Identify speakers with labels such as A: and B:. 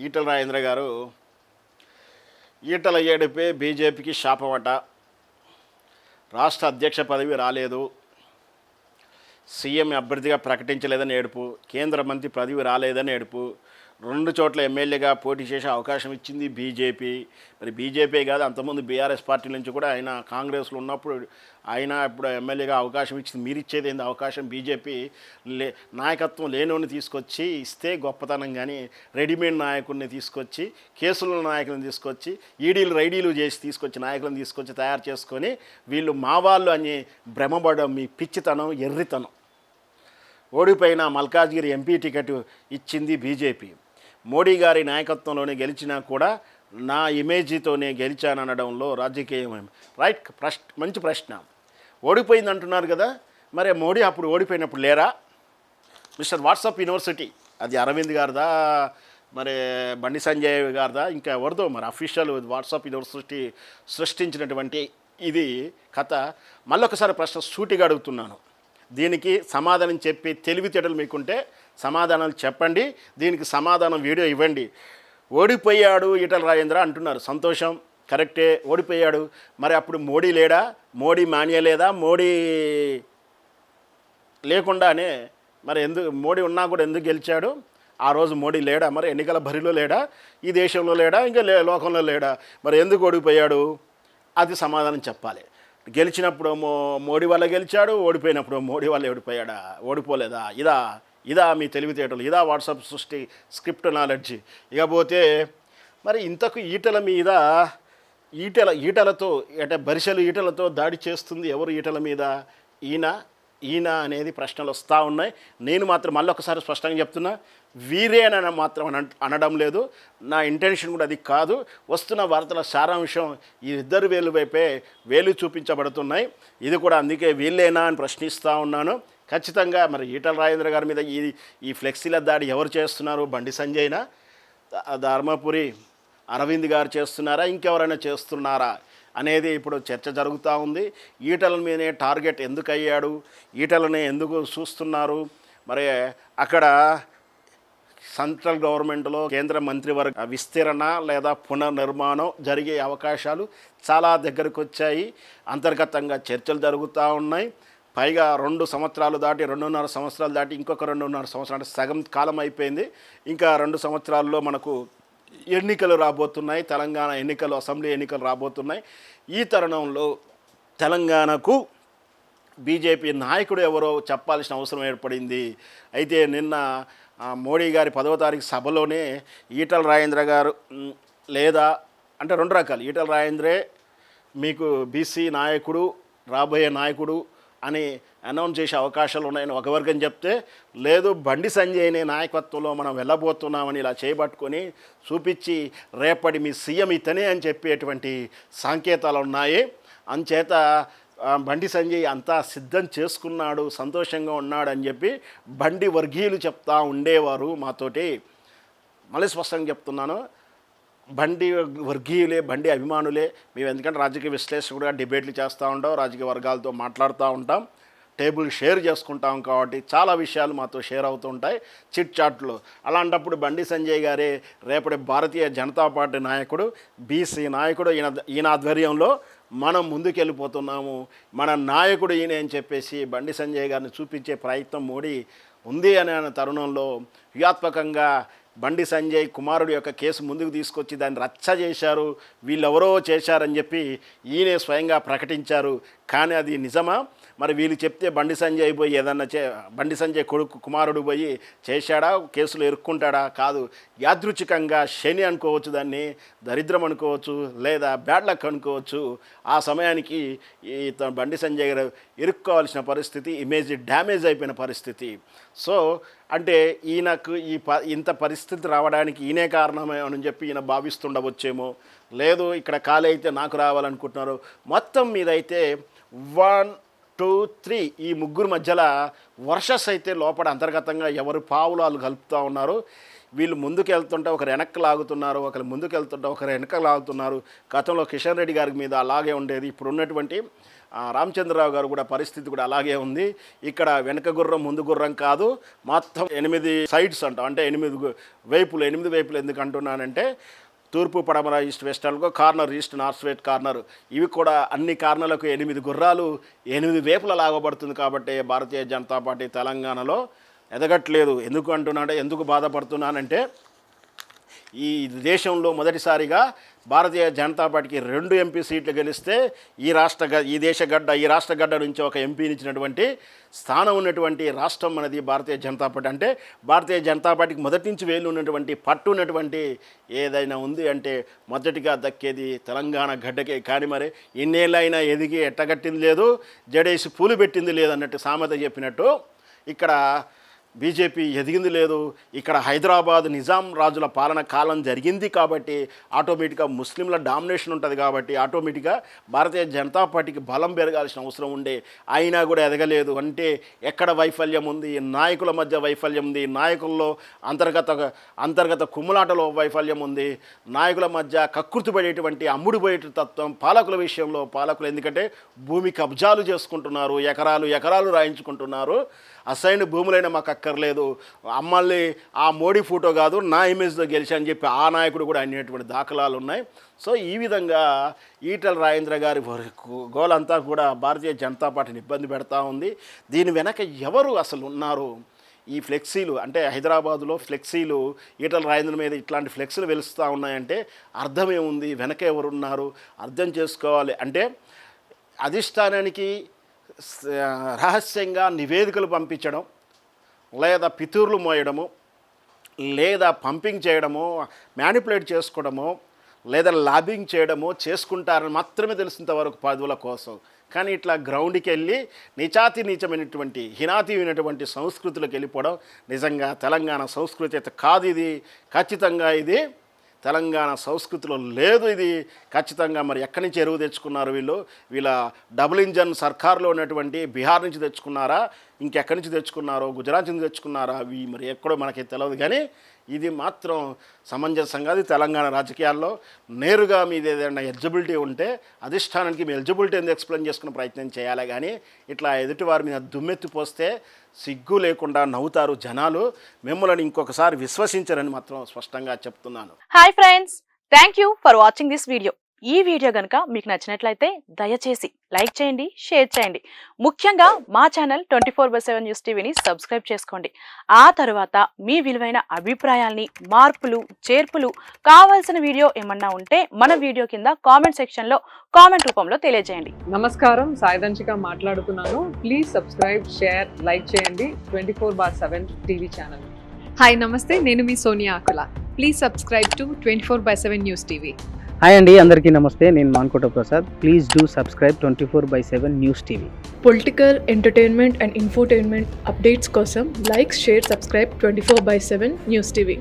A: ఈటల రాజేంద్ర గారు ఈటల ఏడుపే బీజేపీకి శాపమట. రాష్ట్ర అధ్యక్ష పదవి రాలేదు, సీఎం అభ్యర్థిగా ప్రకటించలేదని ఏడుపు, కేంద్ర మంత్రి పదవి రాలేదని ఏడుపు, 2 చోట్ల ఎమ్మెల్యేగా పోటీ చేసే అవకాశం ఇచ్చింది బీజేపీ. మరి బీజేపీ కాదు, అంతకుముందు బీఆర్ఎస్ పార్టీ నుంచి కూడా ఆయన కాంగ్రెస్లో ఉన్నప్పుడు ఆయన ఇప్పుడు ఎమ్మెల్యేగా అవకాశం ఇచ్చింది. మీరు ఇచ్చేది ఏంది అవకాశం? బీజేపీ నాయకత్వం లేనివాడిని తీసుకొచ్చి ఇస్తే గొప్పతనం, కానీ రెడీమేడ్ నాయకుడిని తీసుకొచ్చి, కేసుల నాయకులను తీసుకొచ్చి, ఈడీలు రైడీలు చేసి తీసుకొచ్చి నాయకులను తీసుకొచ్చి తయారు చేసుకొని వీళ్ళు మా వాళ్ళు అని భ్రమపడడం మీ పిచ్చితనం, ఎర్రితనం. ఓడిపోయిన మల్కాజ్గిరి ఎంపీ టికెట్ ఇచ్చింది బీజేపీ. మోడీ గారి నాయకత్వంలోనే గెలిచినా కూడా నా ఇమేజీతోనే గెలిచాననడంలో రాజకీయం రైట్? మంచి ప్రశ్న. ఓడిపోయింది అంటున్నారు కదా, మరి మోడీ అప్పుడు ఓడిపోయినప్పుడు లేరా? మిస్టర్ వాట్సాప్ యూనివర్సిటీ అది అరవింద్ గారిదా, మరి బండి సంజయ్ గారిదా, ఇంకా ఎవరిదో మరి అఫీషియల్ వాట్సాప్ యూనివర్సిటీ సృష్టించినటువంటి ఇది కథ. మళ్ళొకసారి ప్రశ్న సూటిగా అడుగుతున్నాను, దీనికి సమాధానం చెప్పి తెలివితేటలు మీకుంటే సమాధానాలు చెప్పండి, దీనికి సమాధానం వీడియో ఇవ్వండి. ఓడిపోయాడు ఈటల రాజేంద్ర అంటున్నారు, సంతోషం, కరెక్టే, ఓడిపోయాడు. మరి అప్పుడు మోడీ లేడా? మోడీ మాన్యలేదా? మోడీ లేకుండానే మరి ఎందుకు మోడీ ఉన్నా కూడా ఎందుకు గెలిచాడు? ఆ రోజు మోడీ లేడా? మరి ఎన్నికల బరిలో లేడా? ఈ దేశంలో లేడా? ఇంకా లోకంలో లేడా? మరి ఎందుకు ఓడిపోయాడు? అది సమాధానం చెప్పాలి. గెలిచినప్పుడు మోడీ వల్ల గెలిచాడు, ఓడిపోయినప్పుడు మోడీ వల్ల ఓడిపోయాడా? ఓడిపోలేదా? ఇదా మీ తెలివితేటలు? ఇదా వాట్సాప్ సృష్టి స్క్రిప్ట్ నాలెడ్జ్? ఇకపోతే మరి ఇంతకు ఈటల మీద ఈటలతో అంటే బరిసెలు ఈటలతో దాడి చేస్తుంది ఎవరు? ఈటల మీద ఈయన అనేది ప్రశ్నలు వస్తూ ఉన్నాయి. నేను మాత్రం మళ్ళొకసారి స్పష్టంగా చెప్తున్నా, వీరేనని మాత్రం అనడం లేదు, నా ఇంటెన్షన్ కూడా అది కాదు. వస్తున్న వార్తల సారాంశం ఈ ఇద్దరు వేలు వైపే వేలు చూపించబడుతున్నాయి. ఇది కూడా అందుకే వీళ్ళేనా అని ప్రశ్నిస్తూ ఉన్నాను. ఖచ్చితంగా మరి ఈటల రాజేంద్ర గారి మీద ఈ ఫ్లెక్సీల దాడి ఎవరు చేస్తున్నారు? బండి సంజయ్నా, ధర్మపురి అరవింద్ గారు చేస్తున్నారా, ఇంకెవరైనా చేస్తున్నారా అనేది ఇప్పుడు చర్చ జరుగుతూ ఉంది. ఈటల మీదనే టార్గెట్ ఎందుకు అయ్యాడు? ఈటలనే ఎందుకు చూస్తున్నారు? మరి అక్కడ సెంట్రల్ గవర్నమెంట్లో కేంద్ర మంత్రివర్గ విస్తరణ లేదా పునర్నిర్మాణం జరిగే అవకాశాలు చాలా దగ్గరకు వచ్చాయి. అంతర్గతంగా చర్చలు జరుగుతూ ఉన్నాయి. పైగా 2 సంవత్సరాలు దాటి 2.5 సంవత్సరాలు దాటి ఇంకొక 2.5 సంవత్సరాలు అంటే సగం కాలం అయిపోయింది. ఇంకా 2 సంవత్సరాల్లో మనకు ఎన్నికలు రాబోతున్నాయి. తెలంగాణ ఎన్నికలు, అసెంబ్లీ ఎన్నికలు రాబోతున్నాయి. ఈ తరుణంలో తెలంగాణకు బీజేపీ నాయకుడు ఎవరో చెప్పాల్సిన అవసరం ఏర్పడింది. అయితే నిన్న మోడీ గారి 10వ తారీఖు సభలోనే ఈటల రాజేంద్ర గారు లేదా అంటే 2 రకాలు, ఈటల రాజేంద్రే మీకు బీసీ నాయకుడు, రాబోయే నాయకుడు అని అనౌన్స్ చేసే అవకాశాలు ఉన్నాయని ఒక వర్గం చెప్తే, లేదు బండి సంజయ్నే నాయకత్వంలో మనం వెళ్ళబోతున్నామని ఇలా చేయబట్టుకొని చూపించి రేపటి మీ సీఎం ఇతనే అని చెప్పేటువంటి సంకేతాలు ఉన్నాయి. అంచేత బండి సంజయ్ అంతా సిద్ధం చేసుకున్నాడు, సంతోషంగా ఉన్నాడు అని చెప్పి బండి వర్గీయులు చెప్తా ఉండేవారు మాతోటి. మళ్ళీ స్పష్టంగా చెప్తున్నాను, బండి వర్గీయులే, బండి అభిమానులే మేము. ఎందుకంటే రాజకీయ విశ్లేషకుడుగా డిబేట్లు చేస్తూ ఉంటాం, రాజకీయ వర్గాలతో మాట్లాడుతూ ఉంటాం, టేబుల్ షేర్ చేసుకుంటాం, కాబట్టి చాలా విషయాలు మాతో షేర్ అవుతూ ఉంటాయి చిట్ చాట్లో. అలాంటప్పుడు బండి సంజయ్ గారే రేపటి భారతీయ జనతా పార్టీ నాయకుడు, బీసీ నాయకుడు, ఈయన ఆధ్వర్యంలో మనం ముందుకెళ్ళిపోతున్నాము, మన నాయకుడు ఈయన అని చెప్పేసి బండి సంజయ్ గారిని చూపించే ప్రయత్నం మోడీ ఉంది అనే తరుణంలో వ్యూహాత్మకంగా బండి సంజయ్ కుమారుడు యొక్క కేసు ముందుకు తీసుకొచ్చి దాన్ని రచ్చ చేశారు, వీళ్ళెవరో చేశారని చెప్పి ఈయనే స్వయంగా ప్రకటించారు. కానీ అది నిజమా? మరి వీళ్ళు చెప్తే బండి సంజయ్ పోయి ఏదన్నా బండి సంజయ్ కుమారుడు పోయి చేశాడా, కేసులు ఇరుక్కుంటాడా? కాదు, యాదృచ్ఛికంగా శని అనుకోవచ్చు, దాన్ని దరిద్రం అనుకోవచ్చు, లేదా బ్యాడ్ లక్ అనుకోవచ్చు. ఆ సమయానికి బండి సంజయ్ గారు ఇరుక్కోవాల్సిన పరిస్థితి, ఇమేజ్ డ్యామేజ్ అయిపోయిన పరిస్థితి. సో అంటే ఈయనకు ఇంత పరిస్థితి రావడానికి ఈయనే కారణమే అని చెప్పి ఈయన భావిస్తుండవచ్చేమో. లేదు, ఇక్కడ ఖాళీ అయితే నాకు రావాలనుకుంటున్నారు. మొత్తం మీద అయితే 1, 2, 3 ఈ ముగ్గురు మధ్యలో వర్షస్ అయితే లోపల అంతర్గతంగా ఎవరు పావులాలు కలుపుతూ ఉన్నారు. వీళ్ళు ముందుకు వెళ్తుంటే ఒకరు వెనక్కి లాగుతున్నారు, ఒకరు ముందుకు వెళ్తుంటే ఒకరు వెనక్కి లాగుతున్నారు. గతంలో కిషన్ రెడ్డి గారి మీద అలాగే ఉండేది. ఇప్పుడు ఉన్నటువంటి రామచంద్రరావు గారు కూడా పరిస్థితి కూడా అలాగే ఉంది. ఇక్కడ వెనక గుర్రం ముందు గుర్రం కాదు, మొత్తం 8 సైడ్స్ అంటాం. అంటే 8 వైపులు ఎందుకు అంటున్నానంటే తూర్పు పడమర ఈస్ట్ వెస్ట్ అనుకో, corner east north west corner, ఇవి కూడా అన్ని కార్నర్లకు 8 గుర్రాలు 8 వైపుల లాగబడుతుంది. కాబట్టి భారతీయ జనతా పార్టీ తెలంగాణలో ఎదగట్లేదు. ఎందుకు అంటున్నానంటే, ఎందుకు బాధపడుతున్నానంటే ఈ దేశంలో మొదటిసారిగా భారతీయ జనతా పార్టీకి 2 ఎంపీ సీట్లు గెలిస్తే ఈ రాష్ట్ర గడ్డ నుంచి ఒక ఎంపీని ఇచ్చినటువంటి స్థానం ఉన్నటువంటి రాష్ట్రం మనది భారతీయ జనతా పార్టీ. అంటే భారతీయ జనతా పార్టీకి మొదటి నుంచి వేలు ఉన్నటువంటి పట్టు ఉన్నటువంటి ఏదైనా ఉంది అంటే మొదటిగా దక్కేది తెలంగాణ గడ్డకే. కానీ మరి ఇన్నేళ్ళైనా ఎదిగి ఎట్టగట్టింది లేదు, జడేసి పూలు పెట్టింది లేదు అన్నట్టు సామెత చెప్పినట్టు ఇక్కడ బీజేపీ ఎదిగింది లేదు. ఇక్కడ హైదరాబాద్ నిజాం రాజుల పాలన కాలం జరిగింది కాబట్టి ఆటోమేటిక్గా ముస్లింల డామినేషన్ ఉంటుంది. కాబట్టి ఆటోమేటిక్గా భారతీయ జనతా పార్టీకి బలం పెరగాల్సిన అవసరం ఉండే, అయినా కూడా ఎదగలేదు. అంటే ఎక్కడ వైఫల్యం ఉంది? నాయకుల మధ్య వైఫల్యం ఉంది, నాయకుల్లో అంతర్గత కుమ్ములాటలో వైఫల్యం ఉంది, నాయకుల మధ్య కక్కుర్తిపడేటువంటి అమ్ముడుపోయేట తత్వం పాలకుల విషయంలో. పాలకులు ఎందుకంటే భూమి కబ్జాలు చేసుకుంటున్నారు, ఎకరాలు రాయించుకుంటున్నారు. అసైన్ భూములైనా మాకు అక్కర్లేదు, అమ్మల్ని ఆ మోడీ ఫోటో కాదు నా ఇమేజ్తో గెలిచి అని చెప్పి ఆ నాయకుడు కూడా అనేటువంటి దాఖలాలు ఉన్నాయి. సో ఈ విధంగా ఈటెల రాజేంద్ర గారి గోలంతా కూడా భారతీయ జనతా పార్టీని ఇబ్బంది పెడతా ఉంది. దీని వెనక ఎవరు అసలు ఉన్నారు? ఈ ఫ్లెక్సీలు అంటే హైదరాబాదులో ఫ్లెక్సీలు ఈటెల రాజేంద్ర మీద ఇట్లాంటి ఫ్లెక్సీలు వెలుస్తూ ఉన్నాయంటే అర్థం ఏముంది? వెనక ఎవరున్నారు అర్థం చేసుకోవాలి. అంటే అధిష్టానానికి రహస్యంగా నివేదికలు పంపించడం, లేదా పితూర్లు మోయడము, లేదా పంపింగ్ చేయడము, మ్యానిపులేట్ చేసుకోవడము, లేదా లాబింగ్ చేయడము చేసుకుంటారని మాత్రమే తెలిసినంతవరకు పదవుల కోసం. కానీ ఇట్లా గ్రౌండ్కి వెళ్ళి నీచమైనటువంటి హినాతీయమైనటువంటి సంస్కృతులకు వెళ్ళిపోవడం నిజంగా తెలంగాణ సంస్కృతి అయితే కాదు. ఇది ఖచ్చితంగా ఇది తెలంగాణ సంస్కృతిలో లేదు. ఇది ఖచ్చితంగా మరి ఎక్కడి నుంచి ఎరువు తెచ్చుకున్నారు వీళ్ళ డబుల్ ఇంజన్ సర్కార్లో ఉన్నటువంటి బీహార్ నుంచి తెచ్చుకున్నారా, ఇంకెక్కడి నుంచి తెచ్చుకున్నారో, గుజరాత్ నుంచి తెచ్చుకున్నారా, అవి మరి ఎక్కడో మనకి తెలియదు. కానీ ఇది మాత్రం సమంజసంగా అది తెలంగాణ రాజకీయాల్లో నేరుగా మీది ఏదైనా ఎలిజిబిలిటీ ఉంటే అధిష్టానానికి మీ ఎలిజిబిలిటీ ఎందుకు ఎక్స్ప్లెయిన్ చేసుకునే ప్రయత్నం చేయాలి. కానీ ఇట్లా ఎదుటి వారి మీద దుమ్మెత్తి పోస్తే సిగ్గు లేకుండా నవ్వుతారు జనాలు, మిమ్మల్ని ఇంకొకసారి విశ్వసించరని మాత్రం స్పష్టంగా చెప్తున్నాను.
B: Hi friends, thank you for watching this video. ఈ వీడియో గనుక మీకు నచ్చినట్లయితే దయచేసి లైక్ చేయండి, షేర్ చేయండి. ముఖ్యంగా మా ఛానల్ 24/7 న్యూస్ టీవీని సబ్స్క్రైబ్ చేసుకోండి. ఆ తర్వాత మీ విలువైన అభిప్రాయాల్ని, మార్పులు, చేర్పులు, కావాల్సిన వీడియో ఏమన్నా ఉంటే మన వీడియో కింద కామెంట్ సెక్షన్ లో కామెంట్ రూపంలో తెలియజేయండి.
C: నమస్కారం, సాయిదంచిక మాట్లాడుతున్నాను. ప్లీజ్ సబ్స్క్రైబ్, షేర్, లైక్ చేయండి 24/7 టీవీ ఛానల్.
D: హాయ్ నమస్తే, నేను మీ Sonia Akula. Please subscribe to 24/7 news TV.
E: Hi అండి, అందరికీ నమస్తే. నేను Mankota Prasad. Please do subscribe 24/7 news TV.
F: Political, entertainment and infotainment updates కోసం like, share, subscribe 24/7 news TV.